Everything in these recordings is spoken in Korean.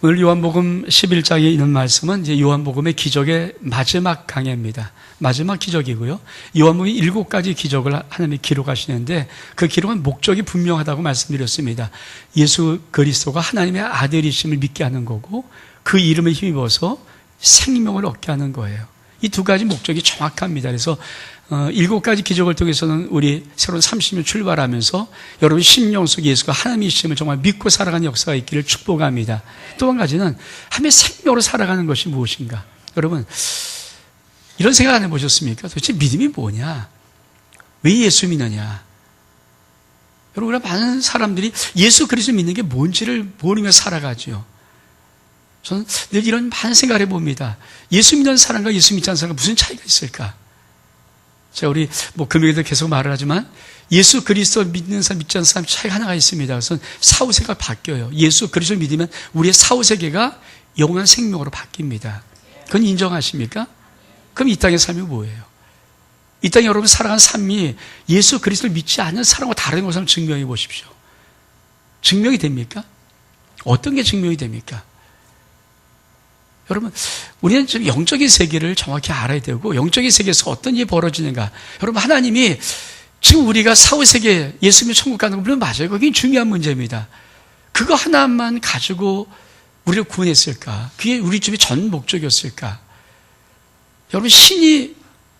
오늘 요한복음 11장에 있는 말씀은 이제 요한복음의 기적의 마지막 강해입니다. 마지막 기적이고요. 요한복음이 7가지 기적을 하나님이 기록하시는데 그 기록은 목적이 분명하다고 말씀드렸습니다. 예수 그리스도가 하나님의 아들이심을 믿게 하는 거고 그 이름에 힘입어서 생명을 얻게 하는 거예요. 이 2가지 목적이 정확합니다. 그래서 7가지 기적을 통해서는 우리 새로운 30년 출발하면서 여러분 심령 속에 예수가 하나님이심을 정말 믿고 살아가는 역사가 있기를 축복합니다. 또 한 가지는 하나님의 생명으로 살아가는 것이 무엇인가? 여러분 이런 생각 안 해보셨습니까? 도대체 믿음이 뭐냐? 왜 예수 믿느냐? 여러분 우리가 많은 사람들이 예수 그리스도 믿는 게 뭔지를 모르며 살아가죠. 저는 늘 이런 많은 생각을 해봅니다. 예수 믿는 사람과 예수 믿지 않는 사람과 무슨 차이가 있을까? 제가 우리 금요일에도 계속 말을 하지만 예수 그리스도 믿는 사람, 믿지 않는 사람 차이가 하나가 있습니다. 그래서 사후세계가 바뀌어요. 예수 그리스도를 믿으면 우리의 사후세계가 영원한 생명으로 바뀝니다. 그건 인정하십니까? 그럼 이 땅의 삶이 뭐예요? 이 땅에 여러분 살아가는 삶이 예수 그리스도를 믿지 않는 사람과 다른 것을 증명해 보십시오. 증명이 됩니까? 어떤 게 증명이 됩니까? 여러분, 우리는 좀 영적인 세계를 정확히 알아야 되고 영적인 세계에서 어떤 일이 벌어지는가. 여러분, 하나님이 지금 우리가 사후세계 예수님의 천국 가는 건 물론 맞아요. 그게 중요한 문제입니다. 그거 하나만 가지고 우리를 구원했을까? 그게 우리 집의 전 목적이었을까? 여러분, 신이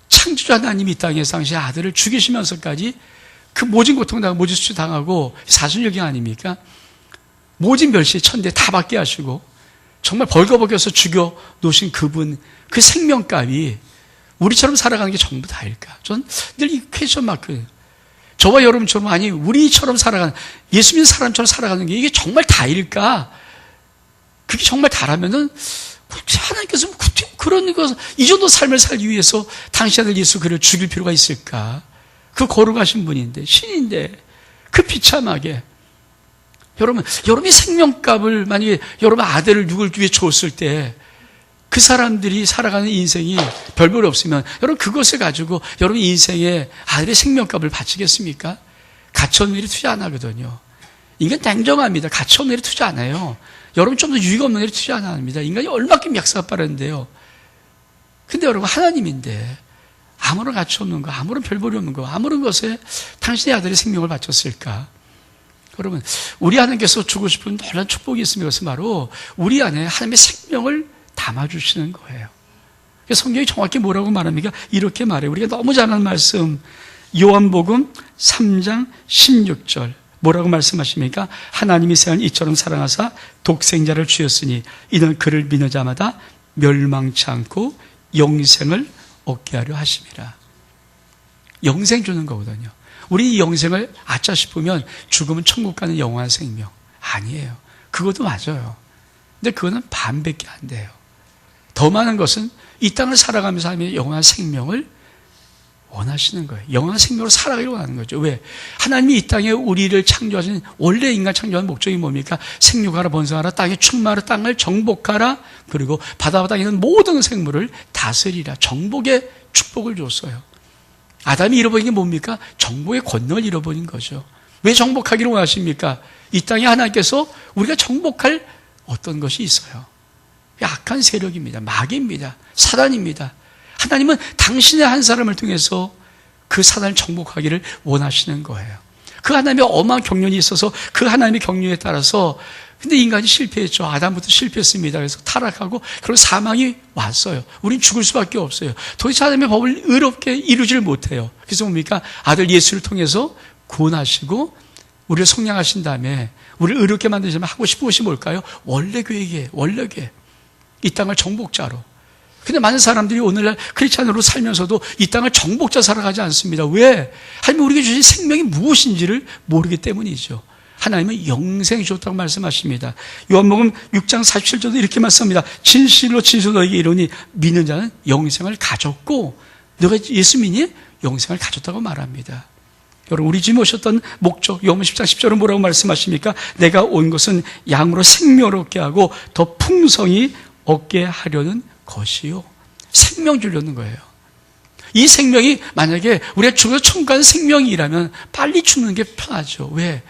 창조주 하나님이 이 땅에서 당시 아들을 죽이시면서까지 그 모진 고통당하고 모진 수치당하고 사순절경 아닙니까? 모진 멸시 천대 다 받게 하시고 정말 벌거벗겨서 죽여 놓으신 그분, 그 생명값이 우리처럼 살아가는 게 전부 다일까? 전 늘 이 퀘스천 마크예요. 저와 여러분처럼, 아니 우리처럼 살아가는, 예수 믿는 사람처럼 살아가는 게 이게 정말 다일까? 그게 정말 다라면은 하나님께서 그런 것, 이 정도 삶을 살기 위해서 당신 아들 예수 그를 죽일 필요가 있을까? 그 거룩하신 분인데, 신인데, 그 비참하게. 여러분이 생명값을 만약에 여러분 아들을 누굴 위해 줬을 때 그 사람들이 살아가는 인생이 별볼이 없으면 여러분 그것을 가지고 여러분 인생에 아들의 생명값을 바치겠습니까? 가치없는 일에 투자 안 하거든요. 인간 냉정합니다. 가치없는 일에 투자 안 해요. 여러분 좀 더 유익 없는 일에 투자 안 합니다. 인간이 얼마큼 역사가 빠른데요. 근데 여러분 하나님인데 아무런 가치 없는 거, 아무런 별볼이 없는 거, 아무런 것에 당신의 아들의 생명을 바쳤을까? 여러분, 우리 하나님께서 주고 싶은 놀라운 축복이 있습니다. 그것은 바로 우리 안에 하나님의 생명을 담아주시는 거예요. 성경이 정확히 뭐라고 말합니까? 이렇게 말해요. 우리가 너무 잘 아는 말씀, 요한복음 3장 16절. 뭐라고 말씀하십니까? 하나님이 세상을 이처럼 사랑하사 독생자를 주셨으니 이는 그를 믿는 자마다 멸망치 않고 영생을 얻게 하려 하심이라. 영생 주는 거거든요. 우리 이 영생을 아짜 싶으면 죽으면 천국 가는 영원한 생명. 아니에요. 그것도 맞아요. 근데 그거는 반밖에 안 돼요. 더 많은 것은 이 땅을 살아가면서 하나님의 영원한 생명을 원하시는 거예요. 영원한 생명으로 살아가기를 원하는 거죠. 왜? 하나님이 이 땅에 우리를 창조하신, 원래 인간 창조한 목적이 뭡니까? 생육하라, 번성하라, 땅에 충만하라, 땅을 정복하라, 그리고 바다바닥에 있는 모든 생물을 다스리라. 정복의 축복을 줬어요. 아담이 잃어버린 게 뭡니까? 정복의 권능을 잃어버린 거죠. 왜 정복하기를 원하십니까? 이 땅에 하나님께서 우리가 정복할 어떤 것이 있어요. 악한 세력입니다. 마귀입니다. 사단입니다. 하나님은 당신의 한 사람을 통해서 그 사단을 정복하기를 원하시는 거예요. 그 하나님의 엄한 경륜이 있어서 그 하나님의 경륜에 따라서, 근데 인간이 실패했죠. 아담부터 실패했습니다. 그래서 타락하고 그리고 사망이 왔어요. 우린 죽을 수밖에 없어요. 도대체 하나님의 법을 의롭게 이루지를 못해요. 그래서 뭡니까? 아들 예수를 통해서 구원하시고 우리를 성량하신 다음에 우리를 의롭게 만드시면 하고 싶은 것이 뭘까요? 원래 계획이에요. 원래 계획. 이 땅을 정복자로. 근데 많은 사람들이 오늘날 크리스찬으로 살면서도 이 땅을 정복자 살아가지 않습니다. 왜? 하나님 우리에게 주신 생명이 무엇인지를 모르기 때문이죠. 하나님은 영생이 좋다고 말씀하십니다. 요한복음 6장 47절도 이렇게 말씀합니다. 진실로 너에게 이르노니 믿는 자는 영생을 가졌고, 너가 예수 믿니? 영생을 가졌다고 말합니다. 여러분, 우리 집에 오셨던 목적, 요한복음 10장 10절은 뭐라고 말씀하십니까? 내가 온 것은 양으로 생명을 얻게 하고 더 풍성히 얻게 하려는 것이요. 생명 주려는 거예요. 이 생명이 만약에 우리가 죽어서 천국 가는 생명이라면 빨리 죽는 게 편하죠. 왜?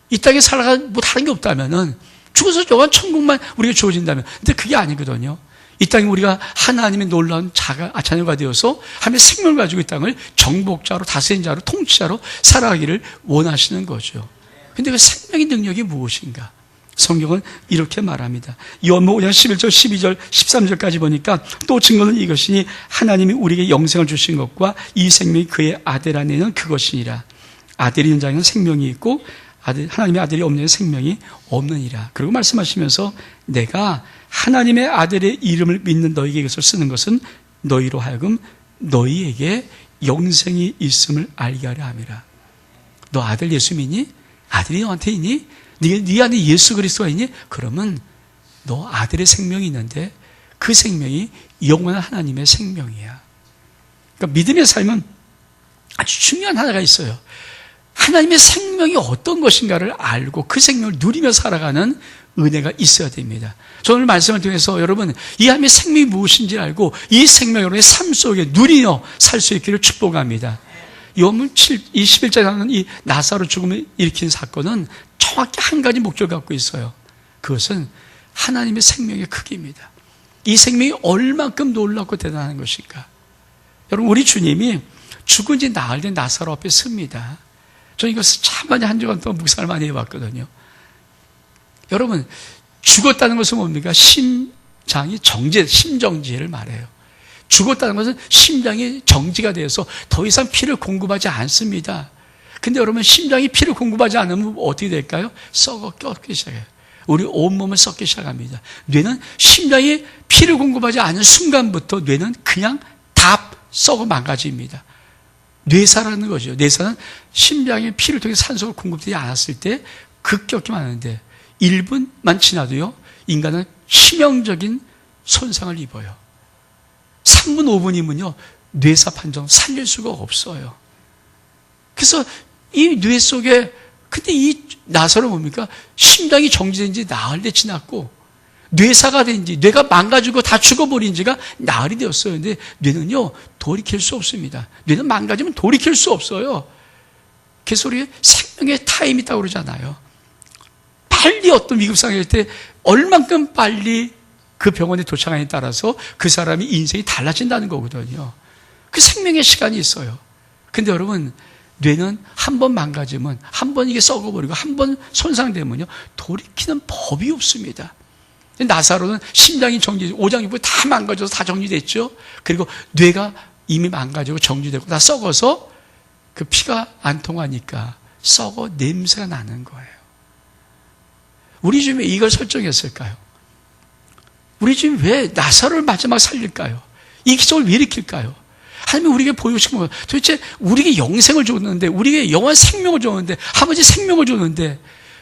이 땅에 살아가 뭐 다른 게 없다면은 죽어서 영원 천국만 우리가 주어진다면. 근데 그게 아니거든요. 이 땅에 우리가 하나님의 놀라운 자녀가 되어서 하나님의 생명을 가지고 이 땅을 정복자로, 다스린자로, 통치자로 살아가기를 원하시는 거죠. 근데 그 생명의 능력이 무엇인가? 성경은 이렇게 말합니다. 요한복음 5장 11절, 12절, 13절까지 보니까 또 증거는 이것이니 하나님이 우리에게 영생을 주신 것과 이 생명이 그의 아들 안에 있는 그것이니라. 아들이 있는 자에는 생명이 있고 하나님의 아들이 없는 생명이 없느니라. 그리고 말씀하시면서 내가 하나님의 아들의 이름을 믿는 너희에게 이것을 쓰는 것은 너희로 하여금 너희에게 영생이 있음을 알게 하려 함이라. 너 아들 예수 믿니? 아들이 너한테 있니? 네 안에 예수 그리스도가 있니? 그러면 너 아들의 생명이 있는데 그 생명이 영원한 하나님의 생명이야. 그러니까 믿음의 삶은 아주 중요한 하나가 있어요. 하나님의 생명이 어떤 것인가를 알고 그 생명을 누리며 살아가는 은혜가 있어야 됩니다. 저는 오늘 말씀을 통해서 여러분 이 하나님의 생명이 무엇인지 알고 이 생명 여러분의 삶 속에 누리며 살 수 있기를 축복합니다. 요한복음 21장에 나오는 이 나사로 죽음을 일으킨 사건은 정확히 한 가지 목적을 갖고 있어요. 그것은 하나님의 생명의 크기입니다. 이 생명이 얼만큼 놀랍고 대단한 것인가. 여러분 우리 주님이 죽은 지 나흘 된 나사로 앞에 섭니다. 저는 이것을 참 많이 한 주간 동안 묵상을 많이 해봤거든요. 여러분 죽었다는 것은 뭡니까? 심장이 심정지를 말해요. 죽었다는 것은 심장이 정지가 되어서 더 이상 피를 공급하지 않습니다. 근데 여러분 심장이 피를 공급하지 않으면 어떻게 될까요? 썩어 썩기 시작해요. 우리 온몸을 썩기 시작합니다. 뇌는 심장이 피를 공급하지 않은 순간부터 뇌는 그냥 다 썩어 망가집니다. 뇌사라는 거죠. 뇌사는 심장에 피를 통해 산소가 공급되지 않았을 때 급격히 많은데 1분만 지나도요 인간은 치명적인 손상을 입어요. 3분 5분이면요 뇌사 판정 살릴 수가 없어요. 그래서 이 뇌 속에 근데 이 나사로 뭡니까? 심장이 정지된 지 나흘이 지났고 뇌사가 된 지 뇌가 망가지고 다 죽어버린 지가 나흘이 되었어요. 근데 뇌는요 돌이킬 수 없습니다. 뇌는 망가지면 돌이킬 수 없어요. 그래서 우리 생명의 타임이 있다고 그러잖아요. 빨리 어떤 위급상황일 때 얼만큼 빨리 그 병원에 도착하느냐에 따라서 그 사람이 인생이 달라진다는 거거든요. 그 생명의 시간이 있어요. 근데 여러분 뇌는 한 번 망가지면 한 번 이게 썩어버리고 한 번 손상되면요 돌이키는 법이 없습니다. 나사로는 심장이 정지, 오장육부 다 망가져서 다 정지됐죠. 그리고 뇌가 이미 망가지고 정지되고 다 썩어서 그 피가 안 통하니까 썩어 냄새가 나는 거예요. 우리 주님 왜 이걸 설정했을까요? 우리 주님 왜 나사로를 마지막 살릴까요? 이 기적을 왜 일으킬까요? 하나님이 우리에게 보여주신 건 도대체 우리에게 영생을 줬는데, 우리에게 영원한 생명을 줬는데, 아버지 생명을 줬는데,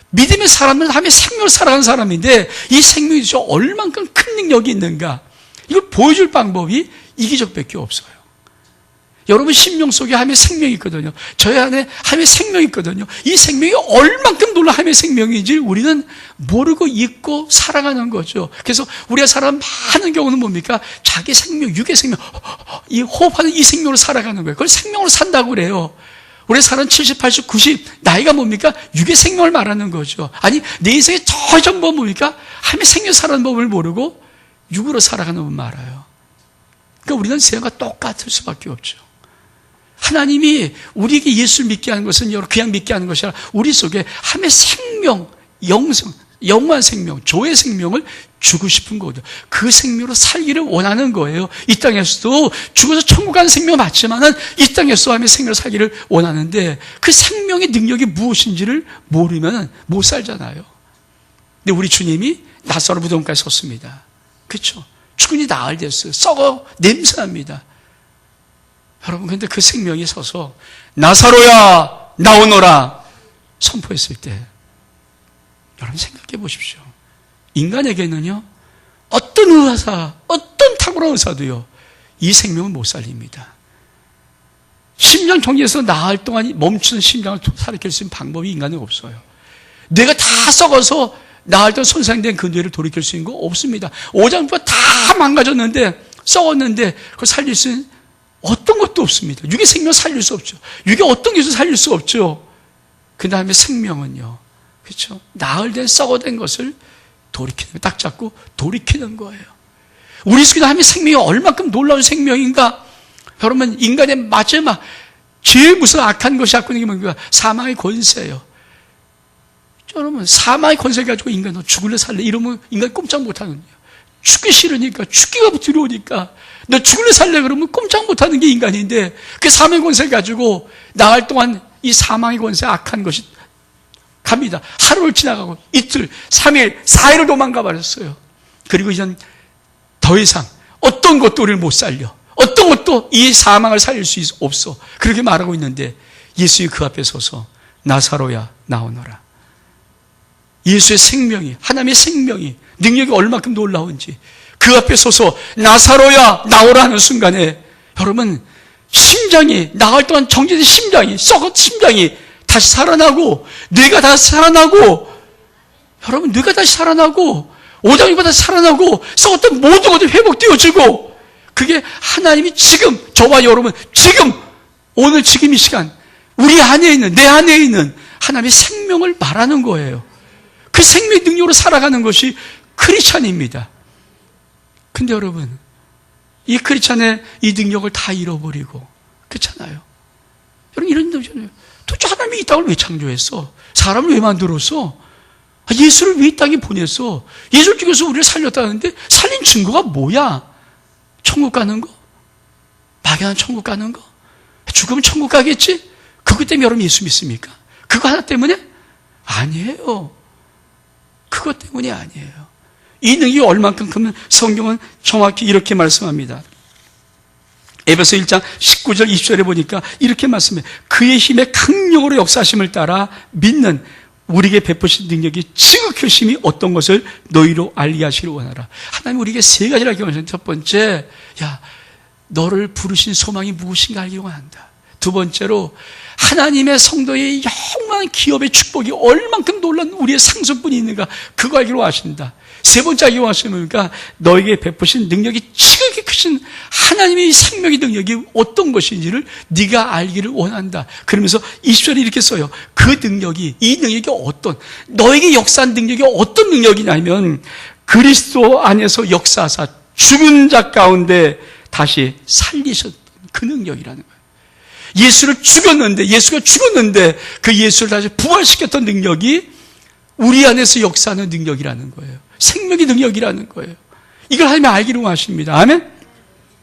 믿음의 사람은 하나님의 생명을 살아가는 사람인데 이 생명이 저 얼만큼 큰 능력이 있는가, 이걸 보여줄 방법이 이 기적밖에 없어요. 여러분 심령 속에 하나님의 생명이 있거든요. 저희 안에 하나님의 생명이 있거든요. 이 생명이 얼만큼 놀라운 하나님의 생명인지 우리는 모르고 잊고 살아가는 거죠. 그래서 우리가 살아가는 많은 경우는 뭡니까? 자기 생명, 육의 생명, 이 호흡하는 이 생명으로 살아가는 거예요. 그걸 생명으로 산다고 그래요. 우리 사람 70, 80, 90 나이가 뭡니까? 육의 생명을 말하는 거죠. 아니 내 인생의 저 전부 뭡니까? 하나님의 생명 살아가는 법을 모르고 육으로 살아가는 법 말아요. 그러니까 우리는 세상과 똑같을 수밖에 없죠. 하나님이 우리에게 예수를 믿게 하는 것은 그냥 믿게 하는 것이 아니라 우리 속에 하나님의 생명, 영성, 영원한 생명, 조의 생명을 주고 싶은 거죠. 그 생명으로 살기를 원하는 거예요. 이 땅에서도 죽어서 천국 가는 생명 맞지만은 이 땅에서도 하나님의 생명으로 살기를 원하는데 그 생명의 능력이 무엇인지를 모르면 못 살잖아요. 근데 우리 주님이 나사로 무덤가에 섰습니다. 그렇죠? 죽은 지 나흘 됐어요. 썩어 냄새납니다. 여러분 근데 그 생명이 서서 나사로야 나오너라 선포했을 때 여러분 생각해 보십시오. 인간에게는요 어떤 의사, 어떤 탁월한 의사도요 이 생명을 못 살립니다. 심장 정지에서 나흘 동안 멈추는 심장을 살릴 수 있는 방법이 인간은 없어요. 뇌가 다 썩어서 나흘 동안 손상된 그 뇌를 돌이킬 수 있는 거 없습니다. 오장부가 다 망가졌는데 썩었는데 그걸 살릴 수 있는 어떤 것도 없습니다. 육의 생명 살릴 수 없죠. 육의 어떤 것도 살릴 수 없죠. 그 다음에 생명은요, 그렇죠? 나흘 된 썩어된 것을 돌이키는, 딱 잡고 돌이키는 거예요. 우리 속에 하나님의 생명이 얼마큼 놀라운 생명인가? 여러분, 인간의 마지막 제일 무서운 악한 것이 갖고 있는 게 뭔가? 사망의 권세예요. 여러분, 사망의 권세 가지고 인간 너 죽을래 살래 이러면 인간 꼼짝 못하는 거예요. 죽기 싫으니까, 죽기가 두려우니까 너 죽을래 살래 그러면 꼼짝 못하는 게 인간인데, 그 사망의 권세 가지고 나흘 동안 이 사망의 권세, 악한 것이 갑니다. 하루를 지나가고 이틀, 3일, 4일을 도망가 버렸어요. 그리고 이젠 더 이상 어떤 것도 우리를 못 살려, 어떤 것도 이 사망을 살릴 수 없어, 그렇게 말하고 있는데 예수님이 그 앞에 서서 나사로야 나오너라. 예수의 생명이, 하나님의 생명이, 능력이 얼마큼 놀라운지 그 앞에 서서 나사로야 나오라 하는 순간에 여러분, 심장이, 나흘 동안 정지된 심장이, 썩은 심장이 다시 살아나고, 뇌가 다시 살아나고, 여러분, 뇌가 다시 살아나고, 오장육부가 다시 살아나고, 썩었던 모든 것들이 회복되어지고, 그게 하나님이 지금, 저와 여러분, 지금, 오늘 지금 이 시간, 우리 안에 있는, 내 안에 있는 하나님의 생명을 말하는 거예요. 그 생명의 능력으로 살아가는 것이 크리스찬입니다. 근데 여러분, 이 크리스찬의 이 능력을 다 잃어버리고, 그렇잖아요. 여러분, 이런 능력이잖아요. 도대체 하나님이 이 땅을 왜 창조했어? 사람을 왜 만들었어? 예수를 왜 이 땅에 보냈어? 예수를 통해서 우리를 살렸다는데 살린 증거가 뭐야? 천국 가는 거? 막연한 천국 가는 거? 죽으면 천국 가겠지? 그것 때문에 여러분 예수 믿습니까? 그거 하나 때문에? 아니에요. 그것 때문이 아니에요. 이 능력이 얼만큼 크면 성경은 정확히 이렇게 말씀합니다. 에베소 1장 19절 20절에 보니까 이렇게 말씀해요. 그의 힘의 강력으로 역사하심을 따라 믿는 우리에게 베푸신 능력이 지극히 심히 어떤 것을 너희로 알게 하시기를 원하라. 하나님 우리에게 세 가지를 알게 원하시는, 첫 번째, 야, 너를 부르신 소망이 무엇인가 알기 원한다. 두 번째로, 하나님의 성도의 영원한 기업의 축복이 얼만큼 놀라운 우리의 상속분이 있는가, 그거 알기로 원하신다. 세 번째 알기로 원하시니까 너에게 베푸신 능력이 지극히 크신 하나님의 생명의 능력이 어떤 것인지를 네가 알기를 원한다. 그러면서 20절에 이렇게 써요. 그 능력이, 이 능력이 어떤, 너에게 역사한 능력이 어떤 능력이냐면 그리스도 안에서 역사하사 죽은 자 가운데 다시 살리셨던 그 능력이라는 거예요. 예수가 죽었는데 그 예수를 다시 부활시켰던 능력이 우리 안에서 역사하는 능력이라는 거예요. 생명의 능력이라는 거예요. 이걸 하나님이 알기로 원하십니다. 아멘?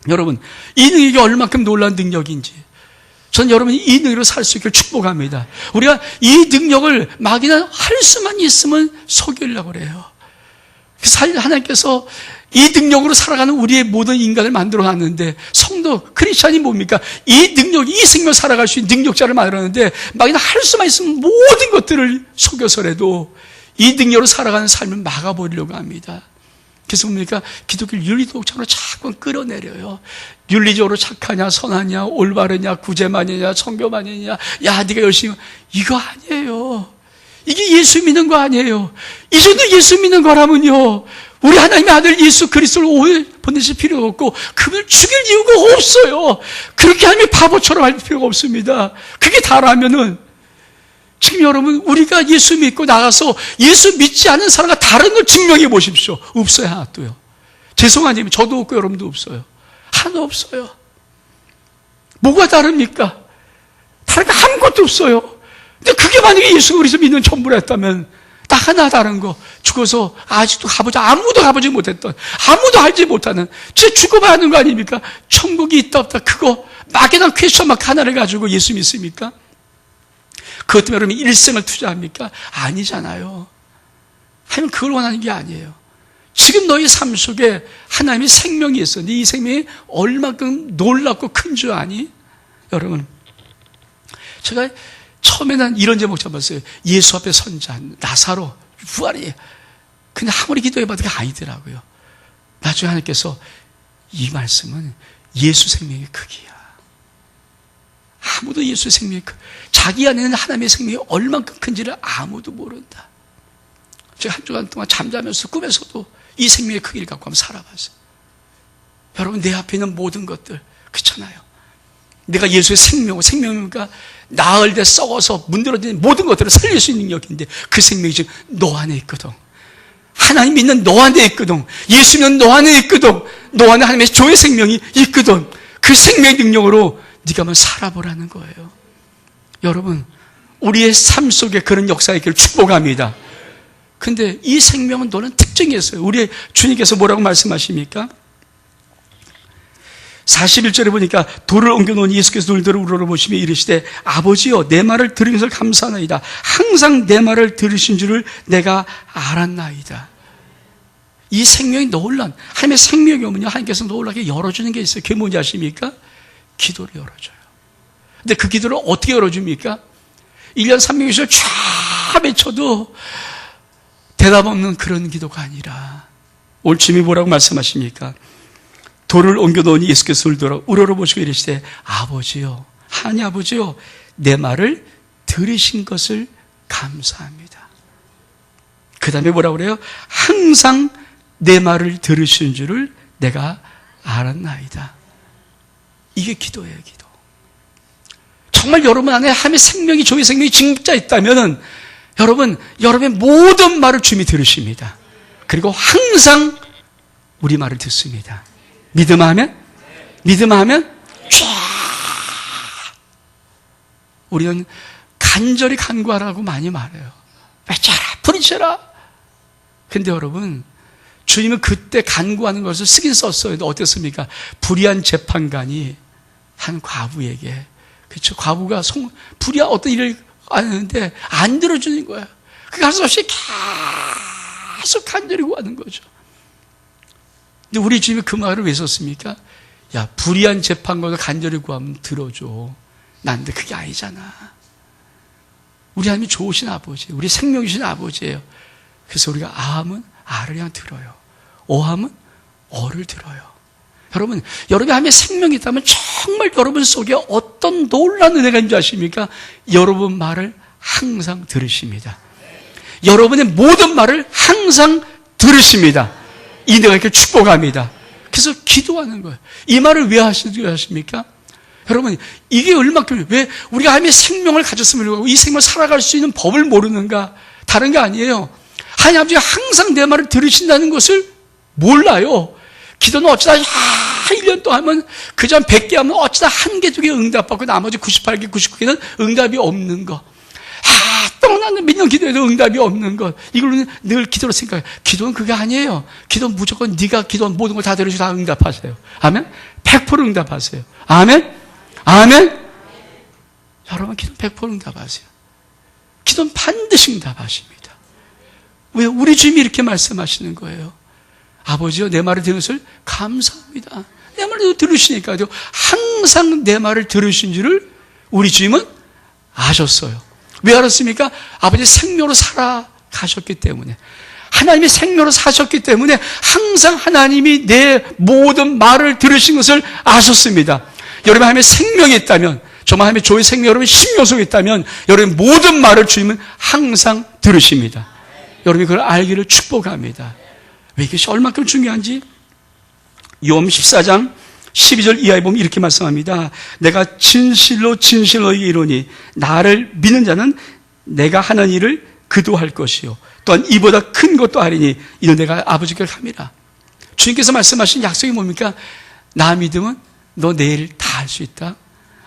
여러분, 이 능력이 얼마큼 놀라운 능력인지 전 여러분이 이 능력으로 살 수 있기를 축복합니다. 우리가 이 능력을 막이나 할 수만 있으면 속이려고 그래요. 하나님께서 이 능력으로 살아가는 우리의 모든 인간을 만들어 놨는데, 성도, 크리스찬이 뭡니까? 이 능력, 이 생명을 살아갈 수 있는 능력자를 만들었는데, 막이나 할 수만 있으면 모든 것들을 속여서라도 이 능력으로 살아가는 삶을 막아버리려고 합니다. 그래서 뭡니까? 기독교를 윤리도덕적으로 자꾸 끌어내려요. 윤리적으로 착하냐, 선하냐, 올바르냐, 구제만이냐, 청교만이냐, 야, 네가 열심히, 이거 아니에요. 이게 예수 믿는 거 아니에요. 이 정도 예수 믿는 거라면요, 우리 하나님의 아들 예수 그리스도를 보내실 필요가 없고 그분을 죽일 이유가 없어요. 그렇게 하나님이 바보처럼 할 필요가 없습니다. 그게 다라면은, 지금 여러분, 우리가 예수 믿고 나가서 예수 믿지 않은 사람과 다른 걸 증명해 보십시오. 없어요. 하나도요. 죄송하지만 저도 없고 여러분도 없어요. 하나도 없어요. 뭐가 다릅니까? 다른 거 아무것도 없어요. 근데 그게 만약에 예수 그리스도 믿는 전부라 했다면, 딱 하나 다른 거, 죽어서 아직도 아무도 가보지 못했던, 아무도 알지 못하는, 진짜 죽어봐야 하는 거 아닙니까? 천국이 있다 없다, 그거 막연한 퀘스천 마크 하나를 가지고 예수 믿습니까? 그것 때문에 여러분 일생을 투자합니까? 아니잖아요. 하나님은 그걸 원하는 게 아니에요. 지금 너희 삶 속에 하나님의 생명이 있었는데 이 생명이 얼마큼 놀랍고 큰 줄 아니? 여러분, 제가 처음에는 이런 제목 잡았어요. 예수 앞에 선자, 나사로, 부활이. 근데 아무리 기도해봐도 그게 아니더라고요. 나중에 하나님께서 이 말씀은 예수 생명의 크기야. 아무도 예수 생명이 자기 안에는 하나님의 생명이 얼만큼 큰지를 아무도 모른다. 제가 한 주간 동안 잠자면서 꿈에서도 이 생명의 크기를 갖고 한번 살아봤어요. 여러분, 내 앞에 있는 모든 것들, 그렇잖아요. 내가 예수의 생명이니까 나흘 때 썩어서 문드러진 모든 것들을 살릴 수 있는 능력인데 그 생명이 지금 너 안에 있거든. 하나님 믿는 너 안에 있거든. 예수 믿는 너 안에 있거든. 너 안에 하나님의 조의 생명이 있거든. 그 생명의 능력으로 네가 한번 살아보라는 거예요. 여러분, 우리의 삶 속에 그런 역사가 있기를 축복합니다. 근데 이 생명은 너는 특징이 있어요. 우리 주님께서 뭐라고 말씀하십니까? 41절에 보니까 돌을 옮겨놓은 예수께서 돌들을 우러러보시며 이르시되 아버지여 내 말을 들은 것을 감사하나이다. 항상 내 말을 들으신 줄을 내가 알았나이다. 이 생명이 놀란 하나님의 생명이 오면요 하나님께서 놀라게 열어주는 게 있어요. 그게 뭔지 아십니까? 기도를 열어줘요. 근데 그 기도를 어떻게 열어줍니까? 1년 360일 쫙 외쳐도 대답 없는 그런 기도가 아니라 오늘 주님이 뭐라고 말씀하십니까? 돌을 옮겨놓으니 예수께서 돌더러 우러러보시고 이르시되 아버지요 하나님 아버지요 내 말을 들으신 것을 감사합니다. 그 다음에 뭐라고 그래요? 항상 내 말을 들으신 줄을 내가 알았나이다. 이게 기도예요. 기도. 정말 여러분 안에 하나님의 생명이 조의 생명이 진짜 있다면 여러분 여러분의 모든 말을 주님이 들으십니다. 그리고 항상 우리 말을 듣습니다. 믿음하면 쫙 우리는 간절히 간구하라고 많이 말해요. 외쳐라 부르쳐라. 근데 여러분 주님은 그때 간구하는 것을 쓰긴 썼어요. 근데 어땠습니까? 불의한 재판관이 한 과부에게 그렇죠. 과부가 불의한 어떤 일을 하는데 안 들어주는 거야. 그 할 수 없이 계속 간절히 구하는 거죠. 근데 우리 주님이 그 말을 왜 썼습니까? 야, 불의한 재판관을 간절히 구하면 들어줘. 난데 그게 아니잖아. 우리 하나님이 좋으신 아버지, 우리 생명이신 아버지예요. 그래서 우리가 아하면 아를 그냥 들어요. 어하면 어를 들어요. 여러분, 여러분이 하나님의 생명이 있다면 정말 여러분 속에 어떤 놀라운 은혜가 있는 줄 아십니까? 여러분 말을 항상 들으십니다. 여러분의 모든 말을 항상 들으십니다. 이 은혜가 이렇게 축복합니다. 그래서 기도하는 거예요. 이 말을 왜 하십니까? 여러분, 이게 얼마큼, 왜 우리가 하나님의 생명을 가졌음을 하고 이 생명을 살아갈 수 있는 법을 모르는가? 다른 게 아니에요. 하나님 아버지가 항상 내 말을 들으신다는 것을 몰라요. 기도는 어쩌다 1년 동안 하면 그전 100개 하면 어쩌다 1개, 2개 응답받고 나머지 98개, 99개는 응답이 없는 거. 또 나는 믿는 기도에도 응답이 없는 것. 이걸로 늘 기도로 생각해요. 기도는 그게 아니에요. 기도는 무조건 네가 기도한 모든 걸 다 들으시고 다 응답하세요. 아멘? 100% 응답하세요. 아멘? 아멘? 여러분 기도는 100% 응답하세요. 기도는 반드시 응답하십니다. 왜? 우리 주님이 이렇게 말씀하시는 거예요. 아버지여 내 말을 들은 것을 감사합니다. 내 말을 들으시니까요. 항상 내 말을 들으신 줄을 우리 주님은 아셨어요. 왜 알았습니까? 아버지 생명으로 살아가셨기 때문에, 하나님이 생명으로 사셨기 때문에 항상 하나님이 내 모든 말을 들으신 것을 아셨습니다. 여러분 하나님의 생명이 있다면, 정말 하나님의 조의 생명 여러분 심령 속에 있다면 여러분 모든 말을 주님은 항상 들으십니다. 여러분이 그걸 알기를 축복합니다. 왜 이것이 얼마큼 중요한지 요한 14장 12절 이하에 보면 이렇게 말씀합니다. 내가 진실로 너희에게 이르노니 나를 믿는 자는 내가 하는 일을 그도 할 것이요 또한 이보다 큰 것도 하리니 이는 내가 아버지께 감이라. 주님께서 말씀하신 약속이 뭡니까? 나 믿으면 너 내일 다 할 수 있다.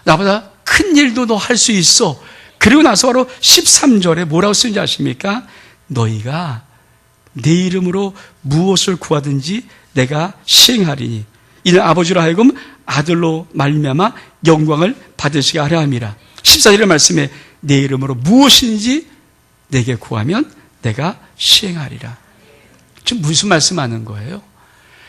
나보다 큰 일도 너 할 수 있어. 그리고 나서 바로 13절에 뭐라고 쓰는지 아십니까? 너희가 내 이름으로 무엇을 구하든지 내가 시행하리니 이는 아버지로 하여금 아들로 말미암아 영광을 받으시게 하려 함이라. 14절의 말씀에 내 이름으로 무엇인지 내게 구하면 내가 시행하리라. 지금 무슨 말씀하는 거예요?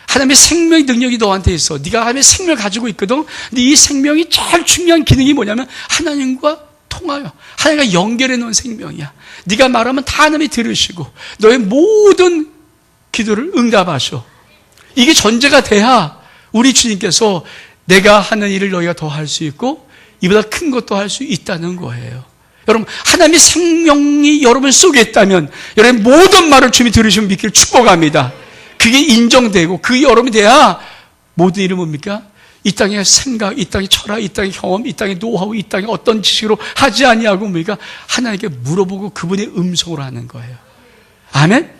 하나님의 생명의 능력이 너한테 있어. 네가 하나님의 생명을 가지고 있거든. 근데 이 생명이 제일 중요한 기능이 뭐냐면 하나님과 통하여 하나님과 연결해 놓은 생명이야. 네가 말하면 다 하나님이 들으시고 너의 모든 기도를 응답하셔. 이게 전제가 돼야 우리 주님께서 내가 하는 일을 너희가 더 할 수 있고 이보다 큰 것도 할 수 있다는 거예요. 여러분 하나님의 생명이 여러분 속에 있다면 여러분 모든 말을 주님이 들으시면 믿기를 축복합니다. 그게 인정되고 그게 여러분이 돼야 모든 일은 뭡니까? 이 땅의 생각, 이 땅의 철학, 이 땅의 경험, 이 땅의 노하우, 이 땅의 어떤 지식으로 하지 아니하고 뭡니까? 하나님께 물어보고 그분의 음성으로 하는 거예요. 아멘?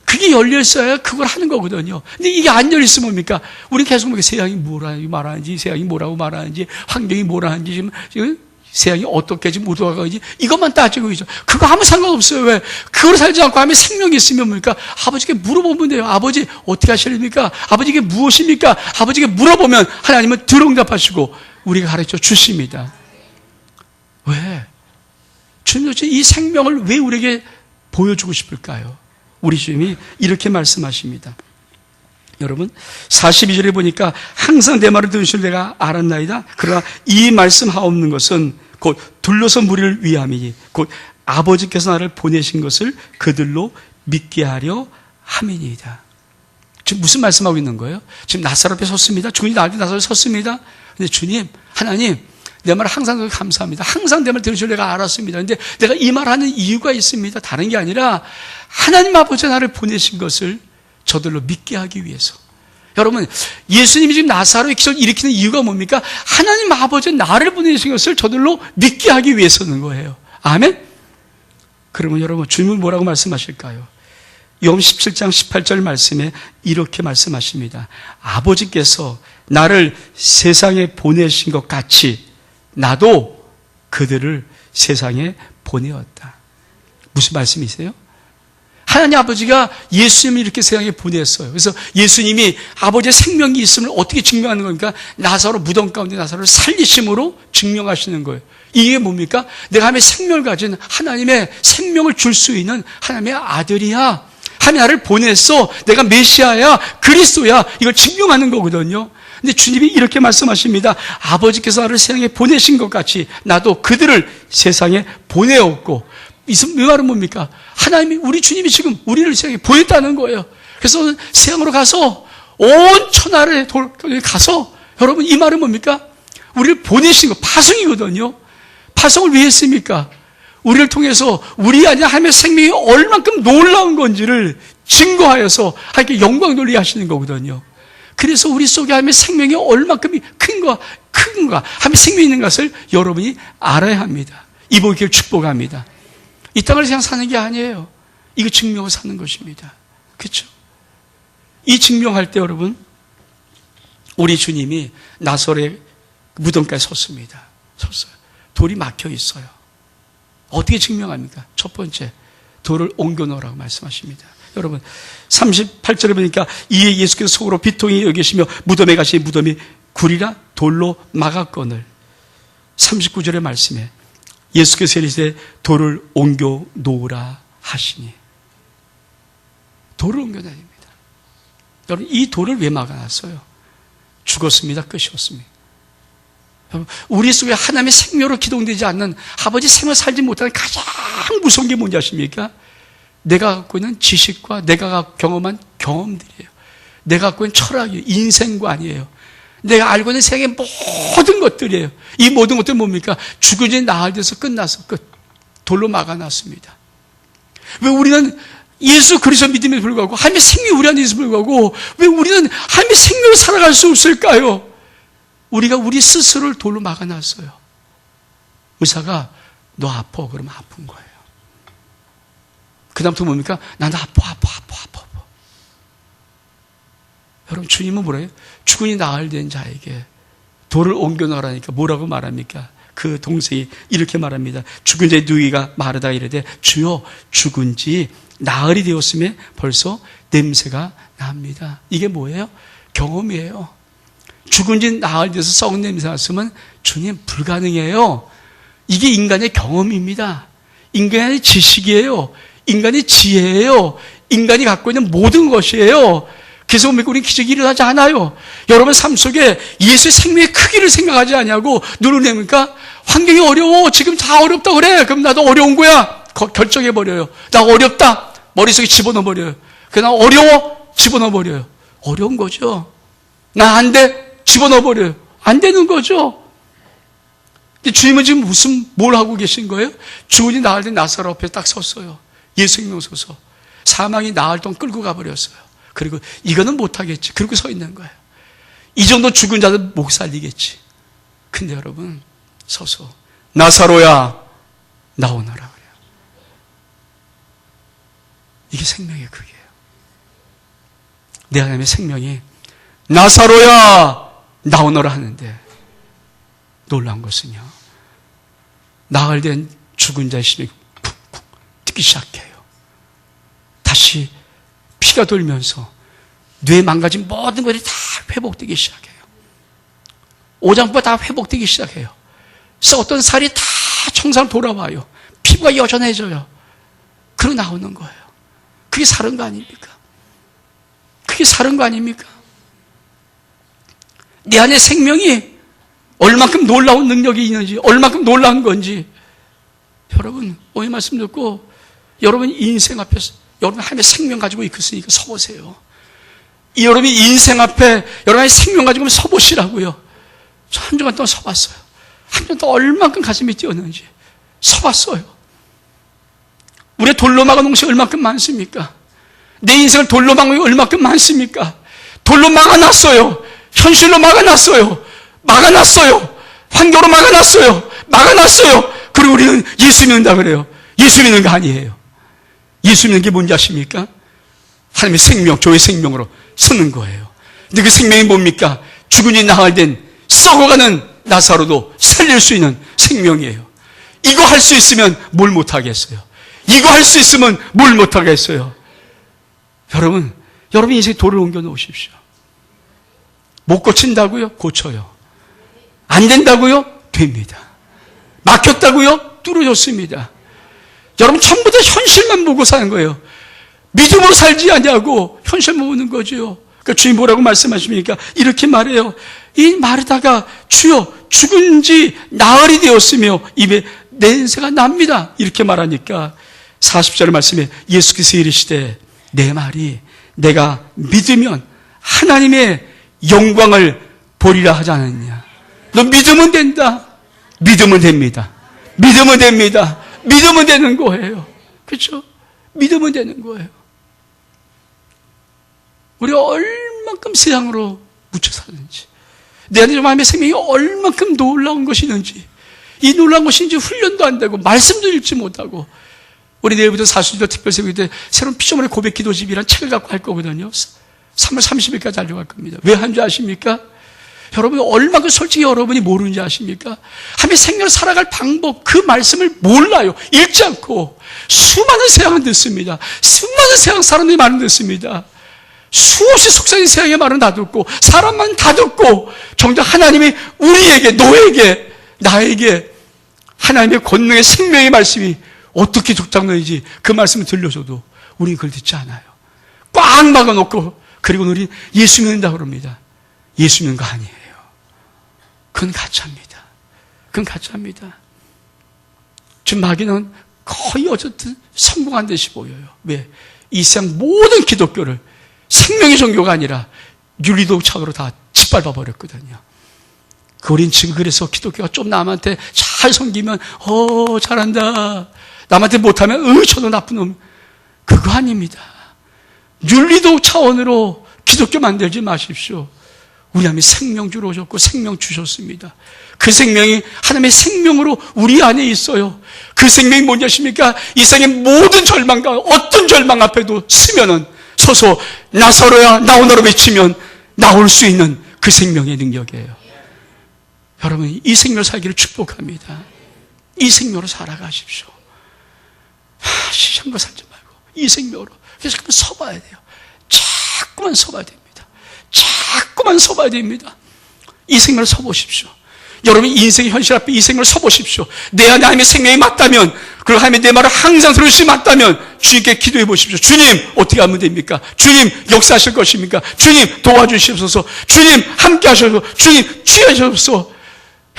그게 열렸어야 그걸 하는 거거든요. 근데 이게 안 열렸으면 뭡니까? 우리 계속 세상이 뭐라 말하는지, 세상이 뭐라고 말하는지, 환경이 뭐라 하는지, 지금 세상이 어떻게 지금 우도가는지 이것만 따지고 있죠. 그거 아무 상관없어요. 왜? 그걸 살지 않고 하면 생명이 있으면 뭡니까? 아버지께 물어보면 돼요. 아버지 어떻게 하십니까? 아버지께 무엇입니까? 아버지께 물어보면 하나님은 들응답하시고 우리가 가르쳐 주십니다. 왜? 주님 도대체 이 생명을 왜 우리에게 보여주고 싶을까요? 우리 주님이 이렇게 말씀하십니다. 여러분 42절에 보니까 항상 내 말을 들으실 내가 알았나이다. 그러나 이 말씀하옵는 것은 곧 둘러선 무리를 위함이니 곧 아버지께서 나를 보내신 것을 그들로 믿게 하려 함이니이다. 지금 무슨 말씀하고 있는 거예요? 지금 나사로 앞에 섰습니다. 주님이 나사로 섰습니다. 근데 주님, 하나님 내 말을 항상 감사합니다. 항상 내 말 들으실 내가 알았습니다. 근데 내가 이 말하는 이유가 있습니다. 다른 게 아니라 하나님 아버지 나를 보내신 것을 저들로 믿게 하기 위해서. 여러분 예수님이 지금 나사로의 기적을 일으키는 이유가 뭡니까? 하나님 아버지 나를 보내신 것을 저들로 믿게 하기 위해서는 거예요. 아멘? 그러면 여러분 주님은 뭐라고 말씀하실까요? 요한 17장 18절 말씀에 이렇게 말씀하십니다. 아버지께서 나를 세상에 보내신 것 같이 나도 그들을 세상에 보내었다. 무슨 말씀이세요? 하나님 아버지가 예수님을 이렇게 세상에 보냈어요. 그래서 예수님이 아버지의 생명이 있음을 어떻게 증명하는 겁니까? 나사로 무덤 가운데 나사로를 살리심으로 증명하시는 거예요. 이게 뭡니까? 내가 하나님의 생명을 가진 하나님의 생명을 줄 수 있는 하나님의 아들이야. 하나님 나를 보냈어. 내가 메시아야. 그리스도야. 이걸 증명하는 거거든요. 근데 주님이 이렇게 말씀하십니다. 아버지께서 나를 세상에 보내신 것 같이 나도 그들을 세상에 보내었고, 이 말은 뭡니까? 하나님이, 우리 주님이 지금 우리를 세상에 보냈다는 거예요. 그래서 세상으로 가서 온 천하를 가서, 여러분 이 말은 뭡니까? 우리를 보내신 거, 파송이거든요. 파송을 왜 했습니까? 우리를 통해서 우리 안에 하나님의 생명이 얼만큼 놀라운 건지를 증거하여서 하나님께 영광 돌리게 하시는 거거든요. 그래서 우리 속에 하나님의 생명이 얼만큼 큰가, 하나님의 생명이 있는 것을 여러분이 알아야 합니다. 이 복을 축복합니다. 이 땅을 그냥 사는 게 아니에요. 이거 증명을 사는 것입니다. 그렇죠? 이 증명할 때 여러분, 우리 주님이 나사로의 무덤까지 섰습니다. 섰어요. 돌이 막혀 있어요. 어떻게 증명합니까? 첫 번째, 돌을 옮겨 놓으라고 말씀하십니다. 여러분 38절에 보니까 이에 예수께서 속으로 비통히 여기시며 무덤에 가시니 무덤이 굴이라 돌로 막았거늘. 39절의 말씀에 예수께서 이르시되 돌을 옮겨 놓으라 하시니, 돌을 옮겨 놓아야 됩니다. 여러분 이 돌을 왜 막아놨어요? 죽었습니다. 끝이었습니다. 우리 속에 하나님의 생명으로 기동되지 않는, 아버지 생명을 살지 못하는 가장 무서운 게 뭔지 아십니까? 내가 갖고 있는 지식과 내가 경험한 경험들이에요. 내가 갖고 있는 철학이에요. 인생관이에요. 내가 알고 있는 세상의 모든 것들이에요. 이 모든 것들은 뭡니까? 죽어진 나흘 돼서 끝나서 끝. 돌로 막아놨습니다. 왜 우리는 예수 그리스도 믿음에 불구하고, 하나님의 생명이 우리 안에 있음에 불구하고 왜 우리는 하나님의 생명을 살아갈 수 없을까요? 우리가 우리 스스로를 돌로 막아놨어요. 의사가 너 아파 그러면 아픈 거예요. 그 다음부터 뭡니까? 나도 아파. 여러분 주님은 뭐래요? 죽으니 나흘 된 자에게 돌을 옮겨 놓으라니까 뭐라고 말합니까? 그 동생이 이렇게 말합니다. 죽은 자의 누이가 마르다가 이르되 주여 죽은 지 나흘이 되었음에 벌써 냄새가 납니다. 이게 뭐예요? 경험이에요. 죽은 지 나흘 돼서 썩은 냄새 났으면 주님 불가능해요. 이게 인간의 경험입니다. 인간의 지식이에요. 인간의 지혜예요. 인간이 갖고 있는 모든 것이에요. 그래서 우리는 기적이 일어나지 않아요. 여러분 삶 속에 예수의 생명의 크기를 생각하지 않냐고 눈을 내니까 환경이 어려워. 지금 다 어렵다 그래. 그럼 나도 어려운 거야. 결정해버려요. 나 어렵다. 머릿속에 집어넣어버려요. 나 어려워. 집어넣어버려요. 어려운 거죠. 나 안 돼. 집어넣어버려요. 안 되는 거죠. 근데 주님은 지금 뭘 하고 계신 거예요? 죽으니 나흘 된 나사로 앞에 딱 섰어요. 예수 생명 서서. 사망이 나흘 동안 끌고 가버렸어요. 그리고 이거는 못하겠지. 그러고 서 있는 거예요. 이 정도 죽은 자들 못 살리겠지. 근데 여러분 서서 나사로야 나오너라 그래요. 이게 생명의 크기예요. 내 하나님의 생명이 나사로야 나오너라 하는데, 놀라운 것은요, 나흘된 죽은 자의 심이 쿵쿵 뛰기 시작해요. 다시 피가 돌면서 뇌에 망가진 모든 것이 다 회복되기 시작해요. 오장부가 다 회복되기 시작해요. 그래서 어떤 살이 다 정상 돌아와요. 피부가 여전해져요. 그러고 나오는 거예요. 그게 사는 거 아닙니까? 그게 사는 거 아닙니까? 내 안에 생명이 얼만큼 놀라운 능력이 있는지, 얼만큼 놀라운 건지, 여러분 오늘 말씀 듣고 여러분 인생 앞에서 여러분 하나님의 생명 가지고 있으니까 서보세요. 여러분이 인생 앞에 여러분의 생명 가지고 서보시라고요. 저 한 주간 동안 서봤어요. 한 주간 동안 얼만큼 가슴이 뛰었는지 서봤어요. 우리의 돌로 막은 홍시 얼만큼 많습니까? 내 인생을 돌로 막은 게 얼만큼 많습니까? 돌로 막아놨어요. 현실로 막아놨어요. 막아놨어요. 환경으로 막아놨어요. 막아놨어요. 그리고 우리는 예수 믿는다 그래요. 예수 믿는 거 아니에요. 예수 믿는 게 뭔지 아십니까? 하나님의 생명, 저의 생명으로 서는 거예요. 근데 그 생명이 뭡니까? 죽은 지 나흘된 썩어가는 나사로도 살릴 수 있는 생명이에요. 이거 할 수 있으면 뭘 못하겠어요? 이거 할 수 있으면 뭘 못하겠어요? 여러분 인생에 돌을 옮겨 놓으십시오. 못 고친다고요? 고쳐요. 안 된다고요? 됩니다. 막혔다고요? 뚫어졌습니다. 여러분 전부 다 현실만 보고 사는 거예요. 믿음으로 살지 않냐고 현실만 보는 거죠. 그러니까 주님 뭐라고 말씀하십니까? 이렇게 말해요. 이 말하다가 주여 죽은 지 나흘이 되었으며 입에 냄새가 납니다. 이렇게 말하니까 40절 말씀에 예수께서 이르시되 내 말이 내가 믿으면 하나님의 영광을 보리라 하지 않았냐. 너 믿으면 된다. 믿으면 됩니다. 믿으면 됩니다. 믿으면 되는 거예요. 그렇죠? 믿으면 되는 거예요. 우리가 얼만큼 세상으로 묻혀 사는지, 내 안에 마음의 생명이 얼만큼 놀라운 것이 있는지, 이 놀라운 것이 있는지 훈련도 안 되고 말씀도 읽지 못하고, 우리 내일부터 40일 특별세배 때 새로운 피조물의 고백 기도집이라는 책을 갖고 할 거거든요. 3월 30일까지 하려고 할 겁니다. 왜 한 줄 아십니까? 여러분 얼마큼 솔직히 여러분이 모르는지 아십니까? 하나님의 생명을 살아갈 방법, 그 말씀을 몰라요. 읽지 않고 수많은 세상을 듣습니다. 수많은 세상 사람들이 말을 듣습니다. 수없이 속삭인 세상의 말은 다 듣고 사람만 다 듣고 정작 하나님이 우리에게, 너에게, 나에게 하나님의 권능의 생명의 말씀이 어떻게 족장너인지 그 말씀을 들려줘도 우리는 그걸 듣지 않아요. 꽉 막아놓고 그리고 우리 예수 믿는다 그럽니다. 예수 믿는 거 아니에요. 그건 가짜입니다. 그건 가짜입니다. 지금 마귀는 거의 어쨌든 성공한 듯이 보여요. 왜? 이 세상 모든 기독교를 생명의 종교가 아니라 윤리도덕 차원으로 다 짓밟아 버렸거든요. 우린 지금 그래서 기독교가 좀 남한테 잘 섬기면 잘한다. 남한테 못하면 저도 나쁜 놈. 그거 아닙니다. 윤리도덕 차원으로 기독교 만들지 마십시오. 우리 하나님이 생명주로 오셨고 생명 주셨습니다. 그 생명이 하나님의 생명으로 우리 안에 있어요. 그 생명이 뭔지 아십니까? 이 세상의 모든 절망과 어떤 절망 앞에도 서서 나사로야 나오너라 외치면 나올 수 있는 그 생명의 능력이에요. 여러분 이 생명을 살기를 축복합니다. 이 생명으로 살아가십시오. 시장과 살지 말고 이 생명으로. 그래서 서봐야 돼요. 자꾸만 서봐야 됩니다. 자꾸만 서봐야 됩니다. 이 생명을 서보십시오. 여러분 인생의 현실 앞에 이 생명을 서보십시오. 내 안에 하나님의 생명이 맞다면, 그리고 하나님의 내 말을 항상 들으시 맞다면 주님께 기도해 보십시오. 주님 어떻게 하면 됩니까? 주님 역사하실 것입니까? 주님 도와주시옵소서. 주님 함께 하셔서 주님 취하셔서.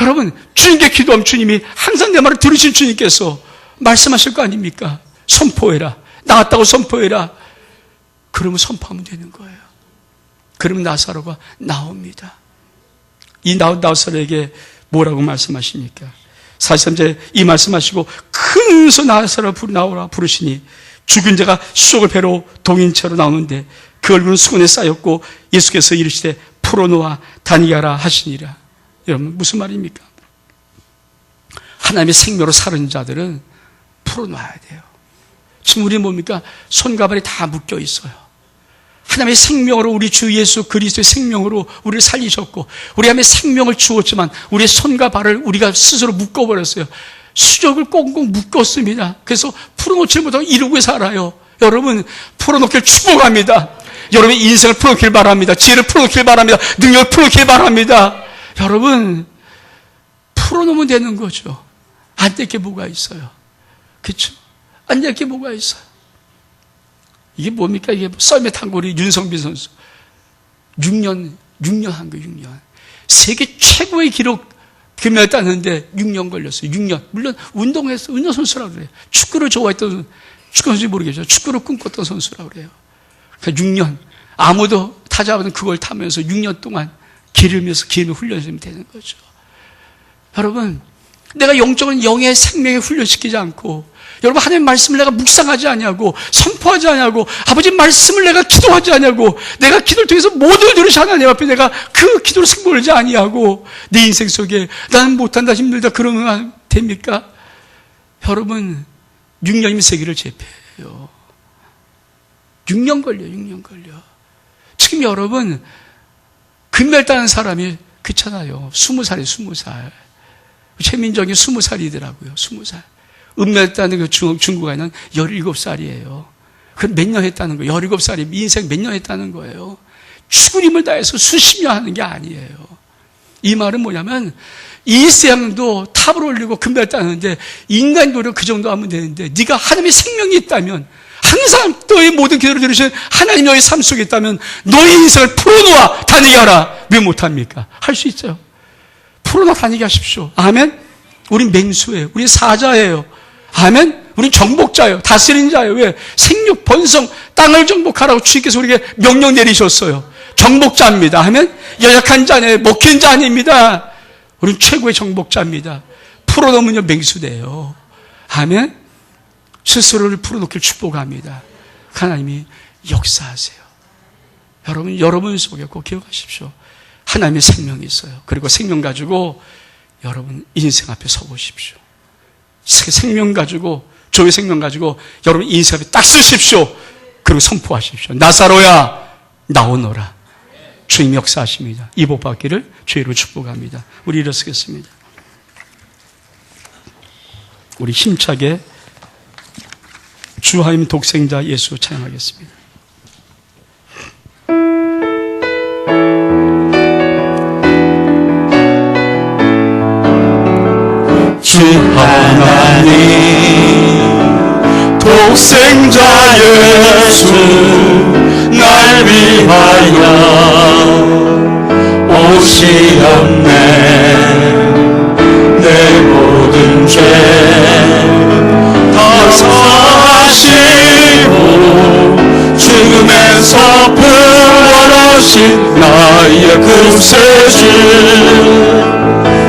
여러분 주님께 기도하면 주님이 항상 내 말을 들으신 주님께서 말씀하실 거 아닙니까? 선포해라. 나왔다고 선포해라. 그러면 선포하면 되는 거예요. 그러면 나사로가 나옵니다. 이 나온 나사로에게 뭐라고 말씀하십니까? 43절에 이 말씀하시고 큰 소 나사로 나오라 부르시니 죽은 자가 수족을 배로 동인체로 나오는데 그 얼굴은 수건에 쌓였고 예수께서 이르시되 풀어놓아 다니게 하라 하시니라. 여러분 무슨 말입니까? 하나님의 생명으로 사는 자들은 풀어놔야 돼요. 지금 우리 뭡니까? 손과 발이 다 묶여 있어요. 하나님의 생명으로 우리 주 예수 그리스도의 생명으로 우리를 살리셨고 우리 안에 생명을 주었지만 우리의 손과 발을 우리가 스스로 묶어버렸어요. 수족을 꽁꽁 묶었습니다. 그래서 풀어놓지 못하고 이러고 살아요. 여러분 풀어놓길 축복합니다. 여러분의 인생을 풀어놓길 바랍니다. 지혜를 풀어놓길 바랍니다. 능력을 풀어놓길 바랍니다. 여러분 풀어놓으면 되는 거죠. 안 될 게 뭐가 있어요. 그렇죠? 안 될 게 뭐가 있어요. 이게 뭡니까? 이게 썰매 탄고리 윤성빈 선수 6년 한 거예요. 6년 세계 최고의 기록 금메달 땄는데 6년 걸렸어요. 6년. 물론 운동선수라고 그래요. 축구를 좋아했던 축구 선수인지 모르겠죠. 축구를 꿈꿨던 선수라고 그래요. 그러니까 6년 아무도 타자보다는 그걸 타면서 6년 동안 기름을 훈련시키면 되는 거죠. 여러분 내가 영의 생명에 훈련시키지 않고 여러분 하나님의 말씀을 내가 묵상하지 않냐고 선포하지 않냐고 아버지 말씀을 내가 기도하지 않냐고 내가 기도를 통해서 모든 들으시 하나님 앞에 내가 그 기도를 승부하지 아니하고 내 인생 속에 나는 못한다 힘들다 그러면 됩니까? 여러분 6년이면 세계를 제패해요. 6년 걸려. 지금 여러분 금메달 따는 사람이 그렇잖아요. 20살이에요. 20살. 최민정이 20살이더라고요. 20살. 은메달 따는 그 중국에는 17살이에요. 그건 몇 년 했다는 거예요. 17살이 인생 몇 년 했다는 거예요. 죽을 힘을 다해서 수십 년 하는 게 아니에요. 이 말은 뭐냐면 이세양도 탑을 올리고 금메달 따는데 인간 노력 그 정도 하면 되는데 네가 하나님의 생명이 있다면 항상 너의 모든 기도를 들으시는 하나님 너의 삶 속에 있다면 너의 인생을 풀어놓아 다니게 하라. 왜 못합니까? 할 수 있어요. 풀어놓아 다니게 하십시오. 아멘. 우린 맹수예요. 우린 사자예요. 아멘. 우린 정복자예요. 다스린 자예요. 왜? 생육 번성 땅을 정복하라고 주님께서 우리에게 명령 내리셨어요. 정복자입니다. 아멘. 연약한 자 아니에요. 먹힌 자 아닙니다. 우린 최고의 정복자입니다. 풀어놓으면 맹수돼요. 아멘. 스스로를 풀어놓길 축복합니다. 하나님이 역사하세요. 여러분 속에 꼭 기억하십시오. 하나님의 생명이 있어요. 그리고 생명 가지고 여러분 인생 앞에 서보십시오. 생명 가지고 저의 생명 가지고 여러분 인생 앞에 딱 쓰십시오. 그리고 선포하십시오. 나사로야 나오너라. 주님 역사하십니다. 이 복 받기를 주의로 축복합니다. 우리 일어서겠습니다. 우리 힘차게 주 하나님 독생자 예수 찬양하겠습니다. 주 하나님 독생자 예수 날 위하여 오시었네. 내 모든 죄 다 사하시고 죽음에서 부활하신 나의 구세주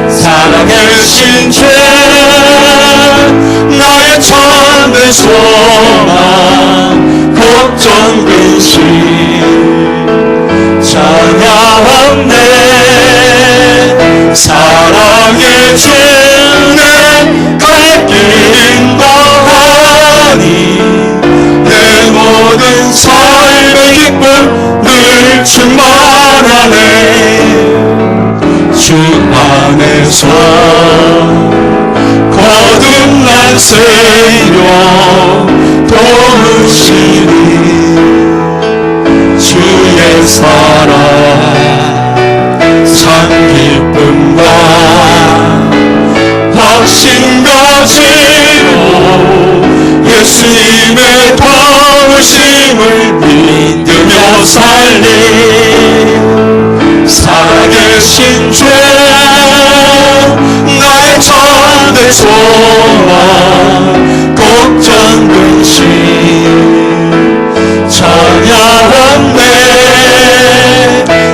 살아계신 죄 나의 참된 소망 걱정 근심 찬양하네. 사랑의 주는 갈 길 인도하니 내 모든 삶의 기쁨 늘 충만하네. 주 안에서 거듭난 생명 도우시니 주의 사랑 참 기쁨과 확신 가지고 예수님의 도우심을 믿으며 살리 살아계신 죄 나의 참된 소망 걱정 근심 찬양하네.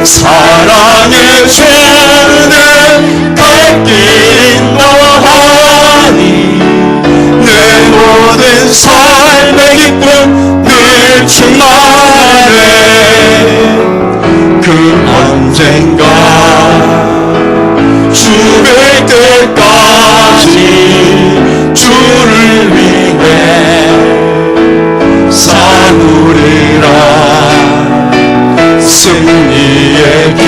사랑의 죄는 갈 길 인도하니 내 모든 삶의 기쁨 늘 충만해. 그 언젠가 죽을 때까지 주를 위해 싸우리라. 우리의 길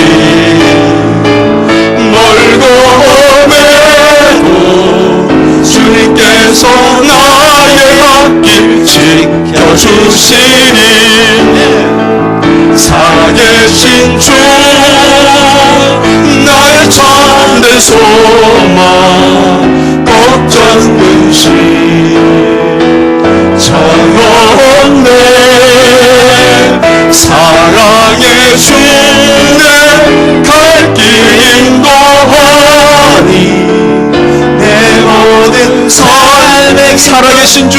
멀고 험해도 주님께서 나의 앞길 지켜주시니 살아계신 주 나의 참된 소망 걱정 근심 전없네 사랑의 주내 갈 길 인도하니 내 모든 삶의 살아계신 주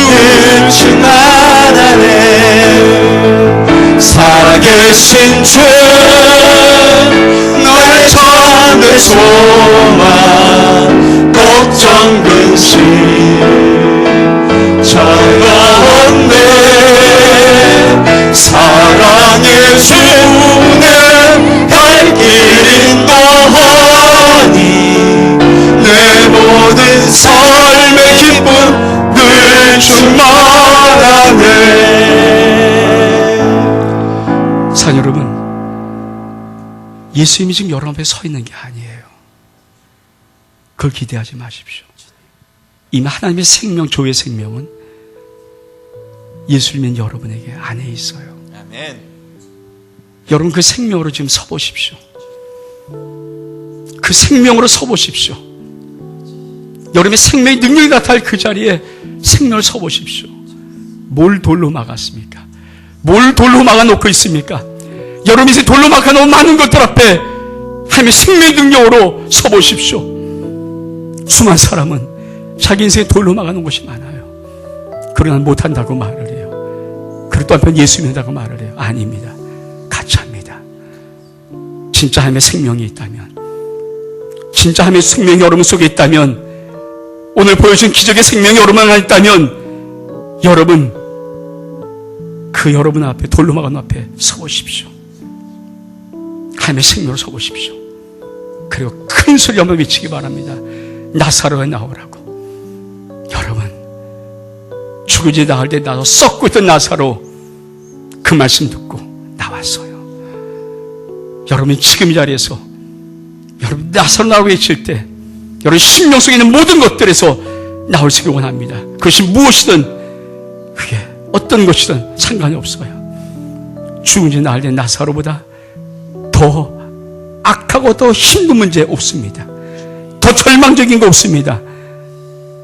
충만하네 살아계신 주 나의 참된 소망 걱정 근심 전없네 사랑의 주내 갈 길 인도하니 내 모든 삶의 기쁨 늘 충만하네. 사랑 여러분, 예수님이 지금 여러분 앞에 서 있는 게 아니에요. 그걸 기대하지 마십시오. 이미 하나님의 생명, 조의 생명은 예수님은 여러분에게 안에 있어요. 아멘. 여러분 그 생명으로 지금 서보십시오. 그 생명으로 서보십시오. 여러분의 생명이 능력이 나타날 그 자리에 생명을 서보십시오. 뭘 돌로 막았습니까? 뭘 돌로 막아놓고 있습니까? 여러분이 이제 돌로 막아놓은 많은 것들 앞에 하나님의 생명의 능력으로 서보십시오. 수많은 사람은 자기 인생에 돌로 막아놓은 것이 많아요. 그러나 못한다고 말을 해요. 그리고 또 한편 예수 믿는다고 말을 해요. 아닙니다. 가짜입니다. 진짜 하나님의 생명이 있다면, 진짜 하나님의 생명이 여러분 속에 있다면, 오늘 보여준 기적의 생명이 여러분 안에 있다면, 여러분 그 여러분 앞에 돌로 막은 앞에 서보십시오. 하나님의 생명으로 서보십시오. 그리고 큰 소리 한번 외치기 바랍니다. 나사로에 나오라고. 여러분 죽으지 나을 때 나도 썩고 있던 나사로 그 말씀 듣고 나왔어요. 여러분이 지금 이 자리에서 여러분 나사로 나오고 외칠 때 여러분 심령 속에 있는 모든 것들에서 나올 수 있기를 원합니다. 그것이 무엇이든 그게 어떤 것이든 상관이 없어요. 죽은지 나을 때 나사로보다 더 악하고 더 힘든 문제 없습니다. 더 절망적인 거 없습니다.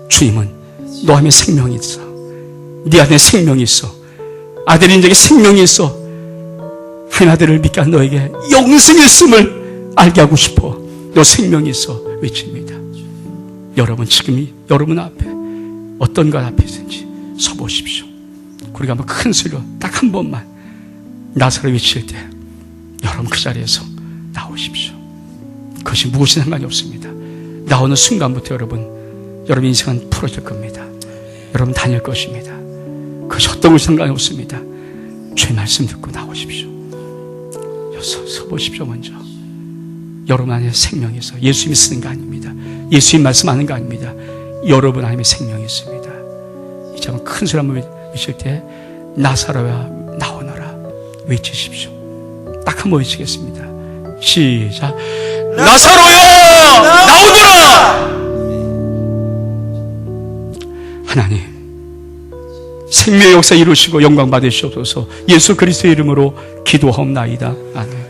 주님은 너 안에 생명이 있어. 네 안에 생명이 있어. 아들 인자에게 생명이 있어. 한 아들을 믿게 한 너에게 영생이 있음을 알게 하고 싶어. 너 생명이 있어. 외칩니다. 여러분 지금 여러분 앞에 어떤 것 앞에 있는지 서보십시오. 우리가 한번 큰 소리로 딱 한 번만 나사로 외칠 때 여러분 그 자리에서 나오십시오. 그것이 무엇이 상관이 없습니다. 나오는 순간부터 여러분 인생은 풀어질 겁니다. 여러분 다닐 것입니다. 그것이 어떤 것이 상관이 없습니다. 주의 말씀 듣고 나오십시오. 서보십시오. 먼저 여러분 안에 생명이 있어. 예수님이 쓰는 거 아닙니다. 예수님 말씀하는 거 아닙니다. 여러분 안에 생명이 있습니다. 이제 한번 큰 소리 한번 외칠 때 나사로야 나오너라 외치십시오. 딱 한 번 외치겠습니다. 시작. 나사로야 나오너라. 하나님 생명의 역사 이루시고 영광 받으시옵소서. 예수 그리스도의 이름으로 기도하옵나이다. 아멘.